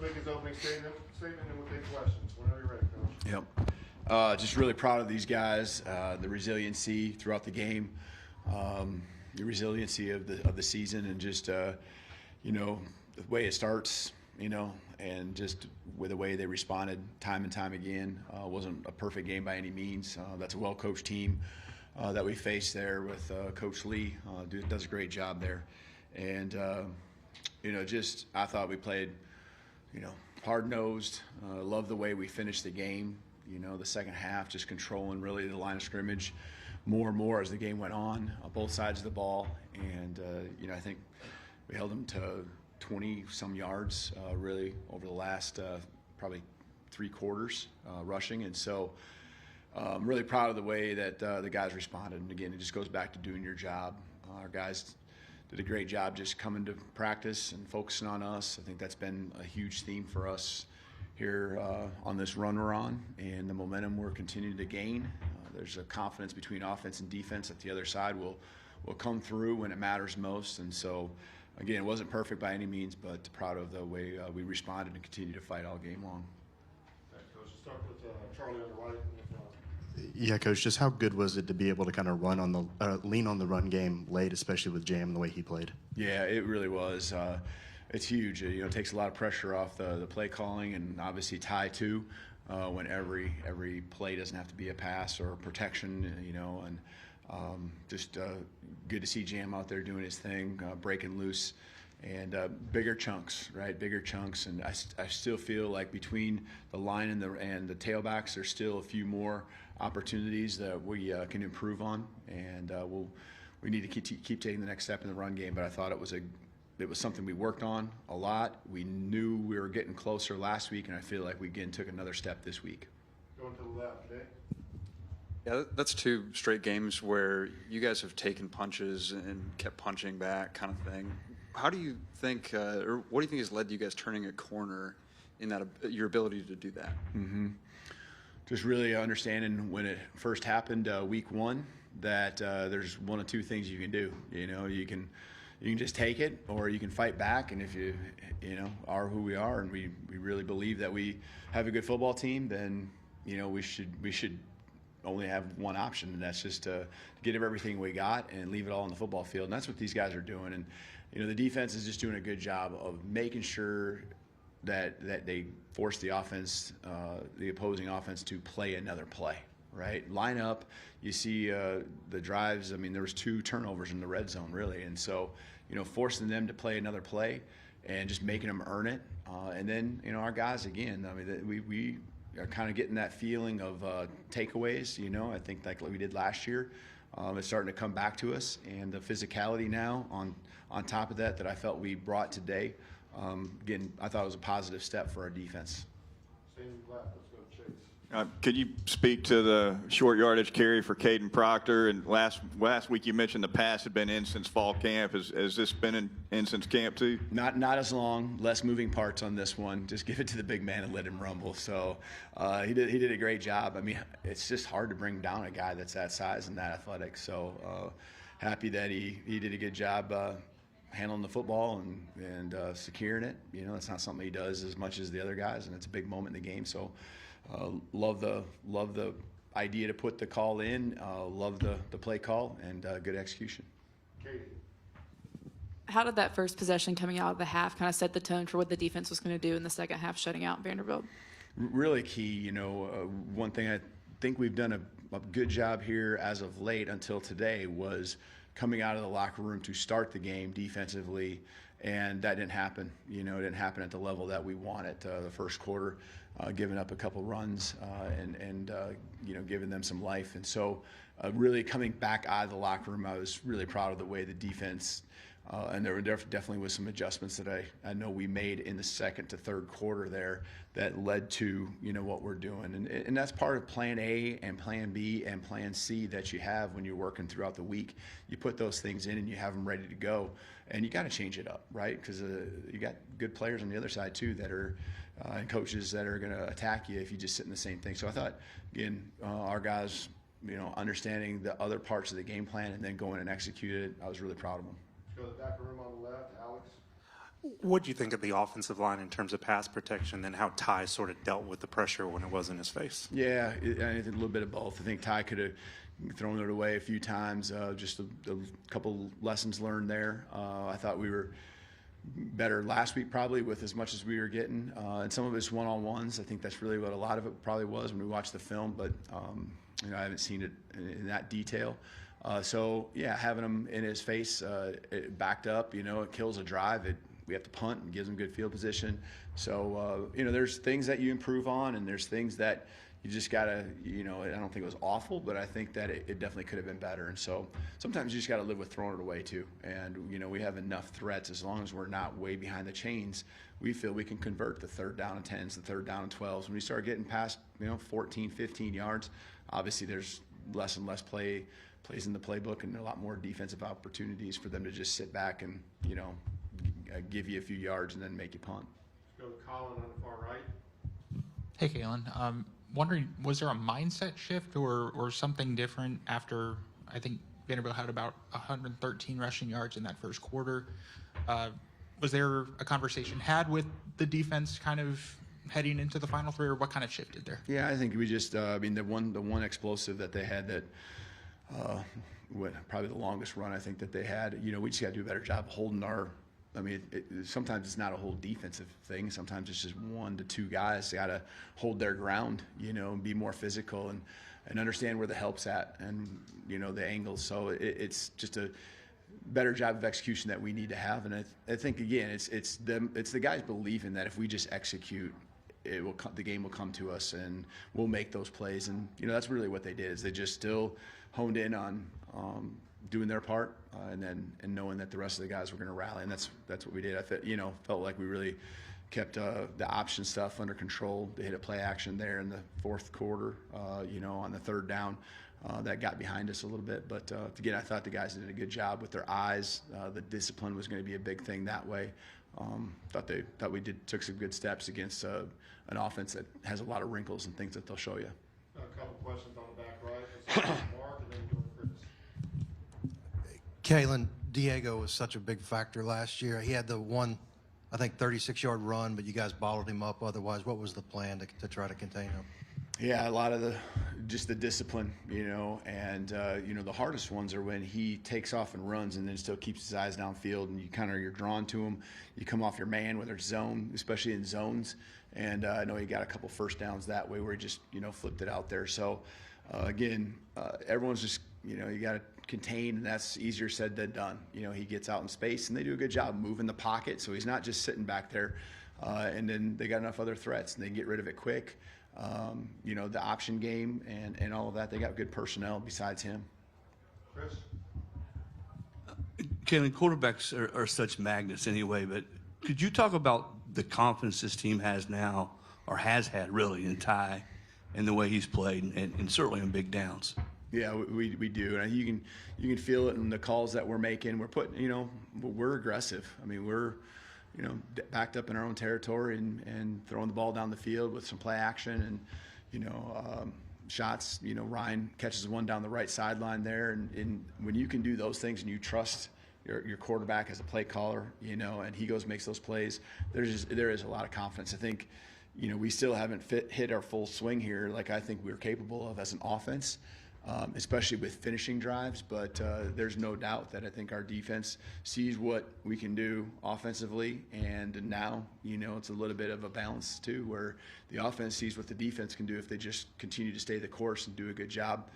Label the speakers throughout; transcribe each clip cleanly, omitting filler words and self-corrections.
Speaker 1: make his opening statement and we'll take questions. Whenever you're ready, Coach.
Speaker 2: Just really proud of these guys, the resiliency throughout the game, the resiliency of the season, and just the way it starts, and just with the way they responded time and time again. Wasn't a perfect game by any means. That's a well-coached team that we faced there with Coach Lee. Does a great job there, and I thought we played, hard-nosed. Love the way we finished the game. The second half, just controlling really the line of scrimmage more and more as the game went on both sides of the ball. And, I think we held them to 20-some yards really over the last probably 3 quarters rushing. And so I'm really proud of the way that the guys responded. And, again, it just goes back to doing your job. Our guys did a great job just coming to practice and focusing on us. I think that's been a huge theme for us here on this run we're on, and the momentum we're continuing to gain. There's a confidence between offense and defense that the other side will come through when it matters most. And so, again, it wasn't perfect by any means, but proud of the way we responded and continue to fight all game long.
Speaker 1: Thanks, Coach. Let's start with Charlie on the right.
Speaker 3: Yeah, Coach, just how good was it to be able to kind of lean on the run game late, especially with Jam and the way he played?
Speaker 2: Yeah, it really was. It's huge. It takes a lot of pressure off the play calling, and obviously Ty too, when every play doesn't have to be a pass or a protection, and just good to see Jam out there doing his thing, breaking loose, and bigger chunks, right? Bigger chunks, and I still feel like between the line and the tailbacks, there's still a few more opportunities that we can improve on, and we need to keep taking the next step in the run game. But I thought it was something we worked on a lot. We knew we were getting closer last week, and I feel like we again took another step this week.
Speaker 1: Going to the left today.
Speaker 4: Yeah, that's 2 straight games where you guys have taken punches and kept punching back, kind of thing. How do you think, or what do you think has led to you guys turning a corner in that your ability to do that?
Speaker 2: Mm-hmm. Just really understanding when it first happened, week 1, that there's one of 2 things you can do. You can just take it, or you can fight back. And if you are who we are, and we really believe that we have a good football team, then we should only have one option, and that's just to get everything we got and leave it all on the football field. And that's what these guys are doing. And the defense is just doing a good job of making sure that they force the opposing offense to play another play. Right, line up. You see the drives. I mean, there was 2 turnovers in the red zone, really, and so forcing them to play another play and just making them earn it. And then our guys again. I mean, we are kind of getting that feeling of takeaways. I think like we did last year. It's starting to come back to us, and the physicality now on top of that I felt we brought today. Again, I thought it was a positive step for our defense.
Speaker 1: Staying left. Let's go to Chase.
Speaker 5: Could you speak to the short yardage carry for Caden Proctor? And last week you mentioned the pass had been in since fall camp. Has this been in since camp too?
Speaker 2: Not as long. Less moving parts on this one. Just give it to the big man and let him rumble. So he did a great job. I mean, it's just hard to bring down a guy that's that size and that athletic. So happy that he did a good job handling the football and securing it. It's not something he does as much as the other guys, and it's a big moment in the game. So. Love the idea to put the call in. Love the play call and good execution.
Speaker 1: Katie.
Speaker 6: How did that first possession coming out of the half kind of set the tone for what the defense was going to do in the second half, shutting out Vanderbilt?
Speaker 2: Really key. One thing I think we've done a good job here as of late until today was coming out of the locker room to start the game defensively, and that didn't happen. It didn't happen at the level that we wanted. The first quarter, giving up a couple runs and giving them some life. And so really coming back out of the locker room, I was really proud of the way the defense and there were definitely was some adjustments that I know we made in the second to third quarter there that led to what we're doing, and that's part of Plan A and Plan B and Plan C that you have when you're working throughout the week. You put those things in and you have them ready to go, and you got to change it up, right? Because you got good players on the other side too that are and coaches that are going to attack you if you just sit in the same thing. So I thought again, our guys, understanding the other parts of the game plan and then going and execute it, I was really proud of them.
Speaker 1: Let's go to the back room on the left, Alex.
Speaker 7: What do you think of the offensive line in terms of pass protection and how Ty sort of dealt with the pressure when it was in his face?
Speaker 2: Yeah, I think a little bit of both. I think Ty could have thrown it away a few times. Just a couple lessons learned there. I thought we were better last week probably with as much as we were getting. And some of it's one-on-ones. I think that's really what a lot of it probably was when we watched the film, but I haven't seen it in that detail. So, yeah, having him in his face it backed up, it kills a drive. We have to punt and gives them good field position. So, there's things that you improve on, and there's things that you just got to, I don't think it was awful, but I think that it definitely could have been better. And so sometimes you just got to live with throwing it away too. And, we have enough threats as long as we're not way behind the chains. We feel we can convert the third down and 10s, the third down and 12s. When we start getting past, 14, 15 yards, obviously there's less and less plays in the playbook and a lot more defensive opportunities for them to just sit back and, give you a few yards and then make you punt.
Speaker 1: Go to Colin on the far right.
Speaker 8: Hey, Kalen. Wondering, was there a mindset shift or something different after, I think Vanderbilt had about 113 rushing yards in that first quarter? Was there a conversation had with the defense kind of heading into the final three, or what kind of shifted there?
Speaker 2: Yeah, I think we just, the one explosive that they had that, probably the longest run I think that they had, we just got to do a better job holding sometimes it's not a whole defensive thing. Sometimes it's just 1 to 2 guys got to hold their ground, and be more physical and understand where the help's at and, the angles. So it's just a better job of execution that we need to have. And I think, again, it's the guys believing that if we just execute, the game will come to us and we'll make those plays. And, that's really what they did is they just still honed in on doing their part, and knowing that the rest of the guys were going to rally, and that's what we did. I felt like we really kept the option stuff under control. They hit a play action there in the fourth quarter, on the third down. That got behind us a little bit, but again, I thought the guys did a good job with their eyes. The discipline was going to be a big thing that way. Thought we took some good steps against an offense that has a lot of wrinkles and things that they'll show you.
Speaker 1: A couple questions on the back right. Let's start with Mark and then go to Chris.
Speaker 9: Kalen, Diego was such a big factor last year. He had the one, I think, 36-yard run, but you guys bottled him up. Otherwise, what was the plan to try to contain him?
Speaker 2: Yeah, a lot of the discipline, and the hardest ones are when he takes off and runs and then still keeps his eyes downfield, and you're drawn to him. You come off your man, whether it's zone, especially in zones. And I know he got a couple first downs that way where he just flipped it out there. So again, everyone's just you got to contain, and that's easier said than done. He gets out in space, and they do a good job moving the pocket, so he's not just sitting back there. And then they got enough other threats, and they can get rid of it quick. The option game and all of that, they got good personnel besides him.
Speaker 1: Chris?
Speaker 10: Kalen, quarterbacks are such magnets anyway, but could you talk about the confidence this team has now, or has had really, in Ty and the way he's played, and certainly on big downs?
Speaker 2: Yeah, we do, and you can feel it in the calls that we're making. We're putting, we're aggressive. We're backed up in our own territory and throwing the ball down the field with some play action and shots. Ryan catches one down the right sideline there, and when you can do those things and you trust your quarterback as a play caller, and he goes and makes those plays, there is a lot of confidence. I think we still haven't hit our full swing here like I think we're capable of as an offense. Especially with finishing drives, but there's no doubt that I think our defense sees what we can do offensively, and now it's a little bit of a balance too, where the offense sees what the defense can do if they just continue to stay the course and do a good job.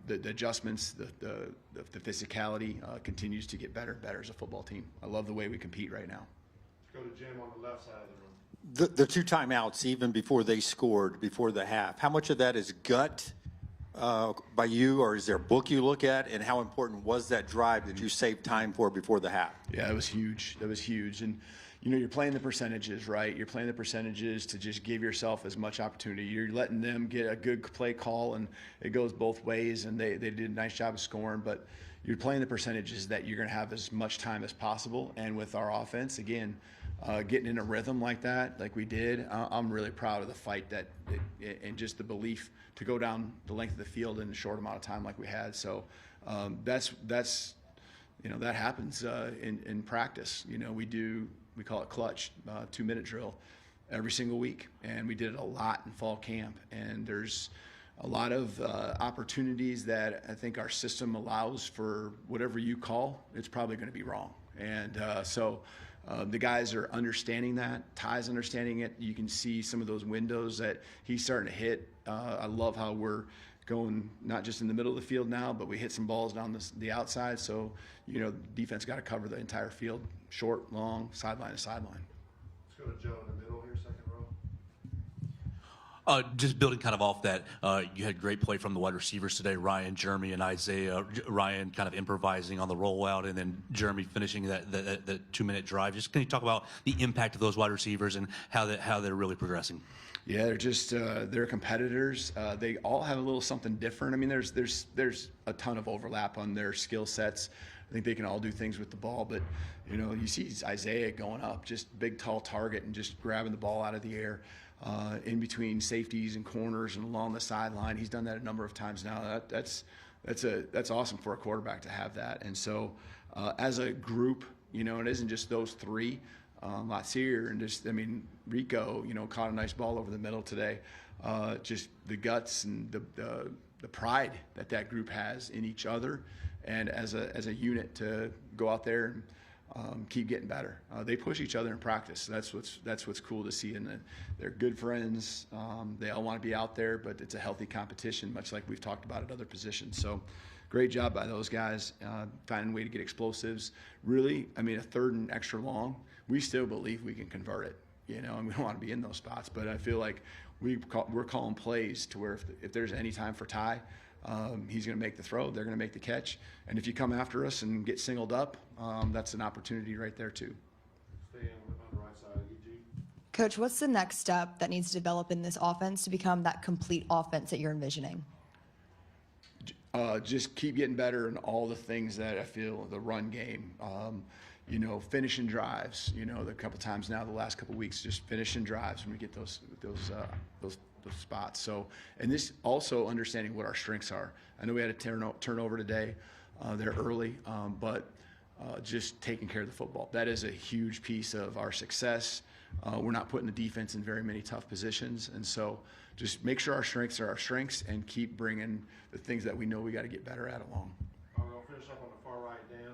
Speaker 2: The adjustments, the physicality continues to get better and better as a football team. I love the way we compete right now.
Speaker 1: Let's go to Jim on the left side of the room.
Speaker 11: The 2 timeouts, even before they scored, before the half, how much of that is gut by you, or is there a book you look at, and how important was that drive that you saved time for before the half?
Speaker 2: Yeah, that was huge. And you're playing the percentages, right? You're playing the percentages to just give yourself as much opportunity. You're letting them get a good play call, and it goes both ways, and they did a nice job of scoring, but you're playing the percentages that you're going to have as much time as possible. And with our offense, again, getting in a rhythm like that, like we did, I'm really proud of the fight and just the belief to go down the length of the field in a short amount of time like we had. So that happens in practice. We do we call it clutch, 2-minute drill every single week. And we did it a lot in fall camp. And there's a lot of opportunities that I think our system allows for whatever you call, it's probably going to be wrong. And so the guys are understanding that. Ty's understanding it. You can see some of those windows that he's starting to hit. I love how we're going not just in the middle of the field now, but we hit some balls down the outside. So, defense got to cover the entire field, short, long, sideline to sideline.
Speaker 1: Let's go to Joe in the middle here, second row.
Speaker 12: Just building kind of off that, you had great play from the wide receivers today, Ryan, Jeremy, and Isaiah. Ryan kind of improvising on the rollout, and then Jeremy finishing that 2-minute drive. Just can you talk about the impact of those wide receivers and how they're really progressing?
Speaker 2: Yeah, they're just they're competitors. They all have a little something different. I mean, there's a ton of overlap on their skill sets. I think they can all do things with the ball, but you see Isaiah going up, just big, tall target, and just grabbing the ball out of the air. In between safeties and corners and along the sideline. He's done that a number of times now. That's awesome for a quarterback to have that. And so as a group, it isn't just those three. Latsier and Rico, caught a nice ball over the middle today. Just the guts and the pride that group has in each other, and as a unit to go out there and keep getting better. They push each other in practice. That's what's cool to see, and they're good friends. They all want to be out there, but it's a healthy competition, much like we've talked about at other positions. So, great job by those guys, finding a way to get explosives. Really, a 3rd and extra long, we still believe we can convert it. And we don't want to be in those spots, but I feel like we're calling plays to where if there's any time for Ty, he's going to make the throw, they're going to make the catch, and if you come after us and get singled up, that's an opportunity right there too.
Speaker 1: Stay on the right side of EG.
Speaker 13: Coach, what's the next step that needs to develop in this offense to become that complete offense that you're envisioning?
Speaker 2: Just keep getting better in all the things that I feel, the run game, finishing drives, the couple times now, the last couple weeks, just finishing drives when we get those spots. So, and this also understanding what our strengths are. I know we had a turnover today. They're early, but just taking care of the football. That is a huge piece of our success. We're not putting the defense in very many tough positions. And so just make sure our strengths are our strengths and keep bringing the things that we know we got to get better at along.
Speaker 1: I'll finish up on the far right, Dan.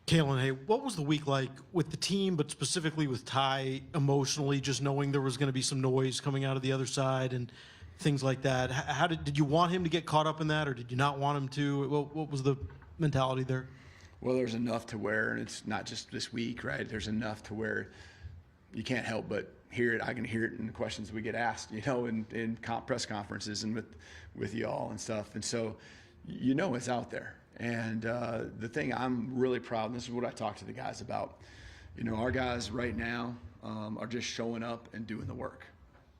Speaker 14: Kalen, hey, what was the week like with the team, but specifically with Ty emotionally, just knowing there was going to be some noise coming out of the other side and things like that? How did you want him to get caught up in that, or did you not want him to? What was the mentality there?
Speaker 2: Well, there's enough to where, and it's not just this week, right? There's enough to where you can't help but hear it. I can hear it in the questions we get asked, in press conferences and with y'all and stuff. And so, it's out there. And the thing I'm really proud of, this is what I talk to the guys about, our guys right now are just showing up and doing the work.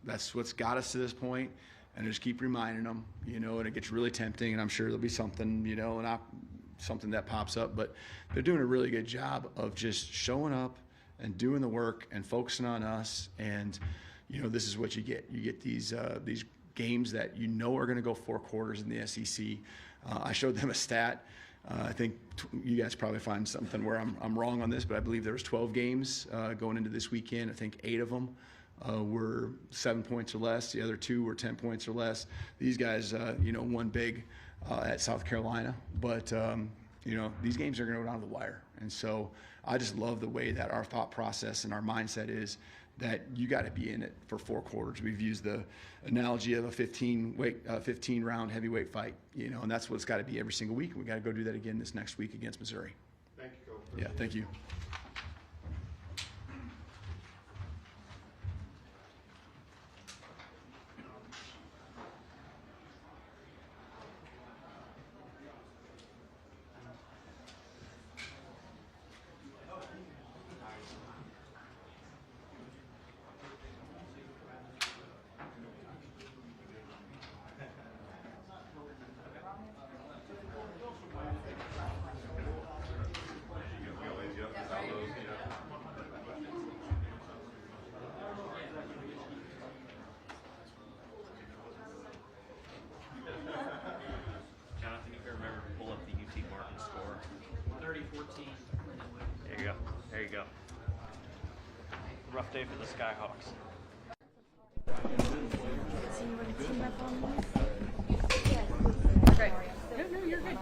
Speaker 2: That's what's got us to this point, and I just keep reminding them, and it gets really tempting, and I'm sure there'll be something, something that pops up, but they're doing a really good job of just showing up and doing the work and focusing on us. And, this is what you get. You get these games that are going to go 4 quarters in the SEC. I showed them a stat. I think you guys probably find something where I'm wrong on this, but I believe there was 12 games going into this weekend. I think 8 of them were 7 points or less. The other 2 were 10 points or less. These guys, won big at South Carolina, but these games are going to go down to the wire. And so I just love the way that our thought process and our mindset is that you got to be in it for 4 quarters. We've used the analogy of a 15-round heavyweight fight, and that's what it's got to be every single week. We got to go do that again this next week against Missouri.
Speaker 1: Thank you, Coach.
Speaker 2: Yeah, thank you.
Speaker 15: rough day for the Skyhawks.
Speaker 6: Great. No, you're good.